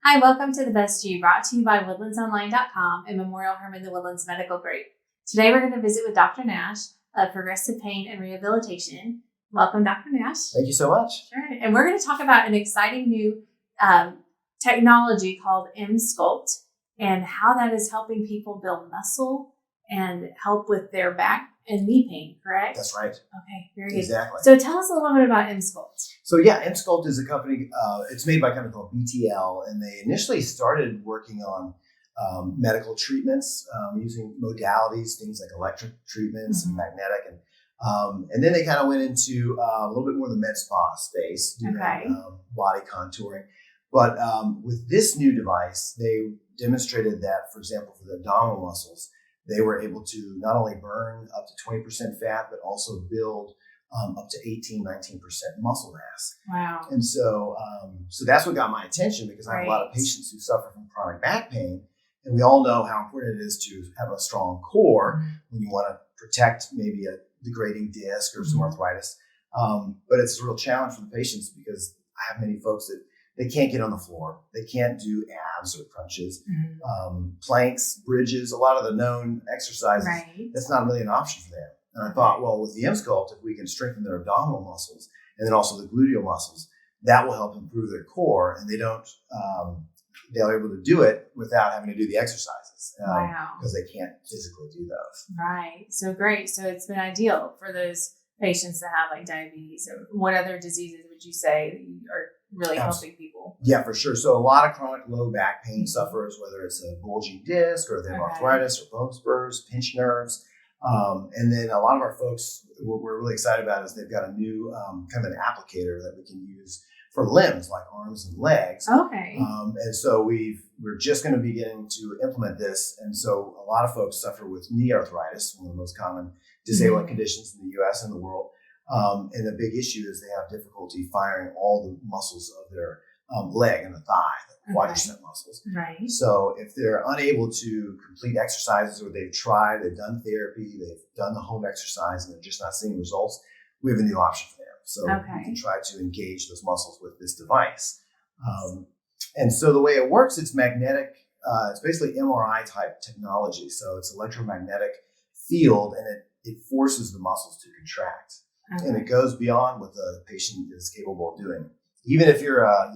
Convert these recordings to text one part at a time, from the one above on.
Hi, welcome to The Best You, brought to you by WoodlandsOnline.com and Memorial Hermann the Woodlands Medical Group. Today we're going to visit with Dr. Nash of Progressive Pain and Rehabilitation. Welcome, Dr. Nash. Thank you so much. Sure. And we're going to talk about an exciting new technology called EMSCULPT and how that is helping people build muscle and help with their back and knee pain, correct? That's right. Okay, very good. Exactly. So tell us a little bit about EMSCULPT. So yeah, EMSCULPT is a company, it's made by a company called BTL, and they initially started working on medical treatments using modalities, things like electric treatments and magnetic. And then they kind of went into a little bit more of the med spa space, doing body contouring. But with this new device, they demonstrated that, for example, for the abdominal muscles, they were able to not only burn up to 20% fat, but also build up to 18, 19% muscle mass. Wow. And so that's what got my attention, because I have a lot of patients who suffer from chronic back pain. And we all know how important it is to have a strong core when you want to protect maybe a degrading disc or some arthritis. But it's a real challenge for the patients, because I have many folks that they can't get on the floor. They can't do abs or crunches, planks, bridges, a lot of the known exercises. That's not really an option for them. And I thought, well, with the EMSCULPT, if we can strengthen their abdominal muscles and then also the gluteal muscles, that will help improve their core. And they're able to do it without having to do the exercises because they can't physically do those. Right. So great. So it's been ideal for those patients that have like diabetes. Or what other diseases would you say are really helping people? Yeah, for sure. So a lot of chronic low back pain sufferers, whether it's a bulging disc or they have arthritis or bone spurs, pinched nerves. And then a lot of our folks, what we're really excited about is they've got a new kind of an applicator that we can use for limbs like arms and legs. Okay. And so we're just going to be getting to implement this. And so a lot of folks suffer with knee arthritis, one of the most common disabling conditions in the U.S. and the world. And the big issue is they have difficulty firing all the muscles of their leg and the thigh, the quadricep muscles. Right. So if they're unable to complete exercises, or they've done therapy, they've done the home exercise, and they're just not seeing results, we have a new option for them. So we can try to engage those muscles with this device. And so the way it works, it's magnetic. It's basically MRI type technology. So it's electromagnetic field, and it forces the muscles to contract. And it goes beyond what the patient is capable of doing. Even if you're a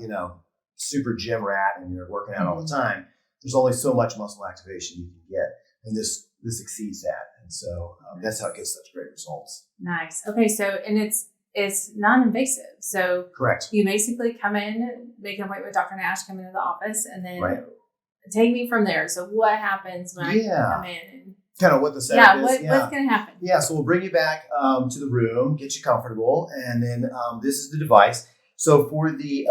super gym rat and you're working out all the time, there's only so much muscle activation you can get, and this exceeds that. And so that's how it gets such great results. Nice. Okay, so and it's non-invasive. So correct. You basically come in, make an appointment with Dr. Nash, come into the office, and then take me from there. So what happens when I come in? And kind of what the setup is. What's going to happen? Yeah, so we'll bring you back to the room, get you comfortable, and then this is the device. So for the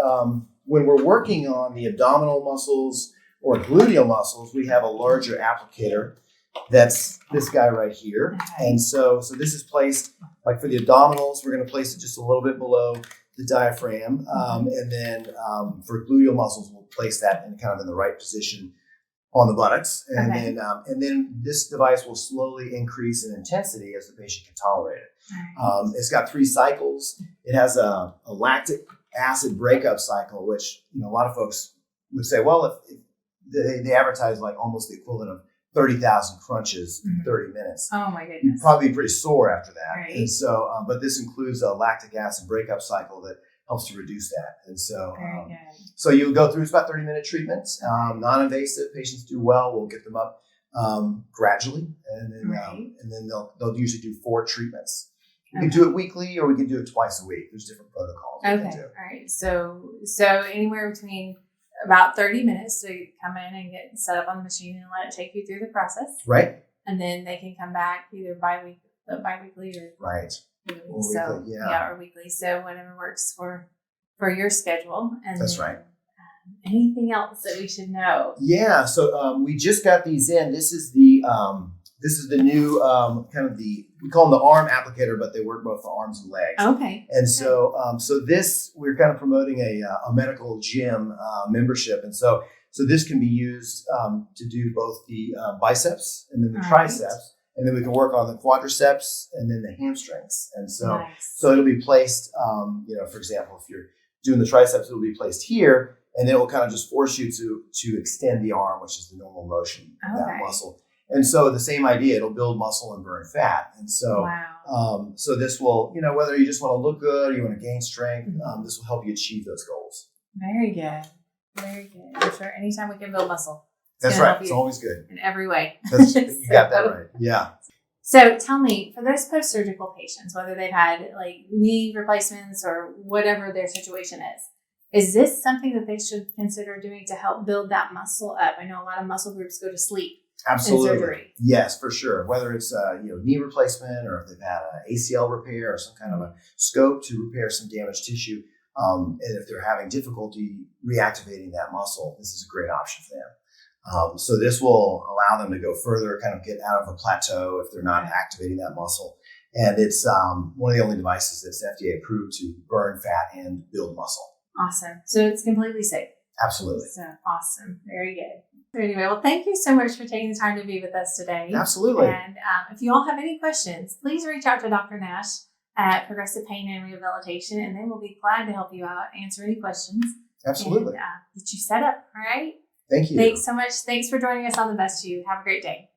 when we're working on the abdominal muscles or gluteal muscles, we have a larger applicator. That's this guy right here. And so this is placed, like for the abdominals, we're going to place it just a little bit below the diaphragm. And then for gluteal muscles, we'll place that in the right position on the buttocks. And then this device will slowly increase in intensity as the patient can tolerate it. It's got 3 cycles. It has a lactic acid breakup cycle, which a lot of folks would say, well, if they advertise like almost the equivalent of 30,000 crunches in 30 minutes. Oh my goodness. You'd probably be pretty sore after that. Right. And so, but this includes a lactic acid breakup cycle that helps to reduce that. And so, so you go through, it's about 30-minute treatments, non-invasive. Patients do well. We'll get them up gradually, and then they'll usually do 4 treatments. We can do it weekly, or we can do it twice a week. There's different protocols. All right. So anywhere between about 30 minutes to come in and get set up on the machine and let it take you through the process. Right. And then they can come back either bi-weekly or or weekly. So whatever works for your schedule. And that's right. Anything else that we should know? Yeah. So we just got these in. This is the new we call them the arm applicator, but they work both for arms and legs. Okay. And so this, we're kind of promoting a medical gym membership. And so this can be used to do both the biceps and then the triceps. And then we can work on the quadriceps and then the hamstrings. And so it'll be placed, for example, if you're doing the triceps, it'll be placed here. and it will kind of just force you to extend the arm, which is the normal motion of that muscle. And so the same idea, it'll build muscle and burn fat. And so, so this will, whether you just want to look good or you want to gain strength, this will help you achieve those goals. Very good. Very good. I'm sure anytime we can build muscle. That's right. It's always good. In every way. You got that right. Yeah. So tell me, for those post-surgical patients, whether they've had like knee replacements or whatever their situation is this something that they should consider doing to help build that muscle up? I know a lot of muscle groups go to sleep. Absolutely. In surgery. Yes, for sure. Whether it's knee replacement or if they've had an ACL repair or some kind of a scope to repair some damaged tissue, and if they're having difficulty reactivating that muscle, this is a great option for them. So this will allow them to go further, kind of get out of a plateau if they're not activating that muscle. And it's one of the only devices that's FDA approved to burn fat and build muscle. Awesome. So it's completely safe. Absolutely. So awesome. Very good. Anyway, well, thank you so much for taking the time to be with us today. Absolutely. And if you all have any questions, please reach out to Dr. Nash at Progressive Pain and Rehabilitation, and they will be glad to help you out, answer any questions. Absolutely. And get you set up. All right. Thank you. Thanks so much. Thanks for joining us on The Best You. Have a great day.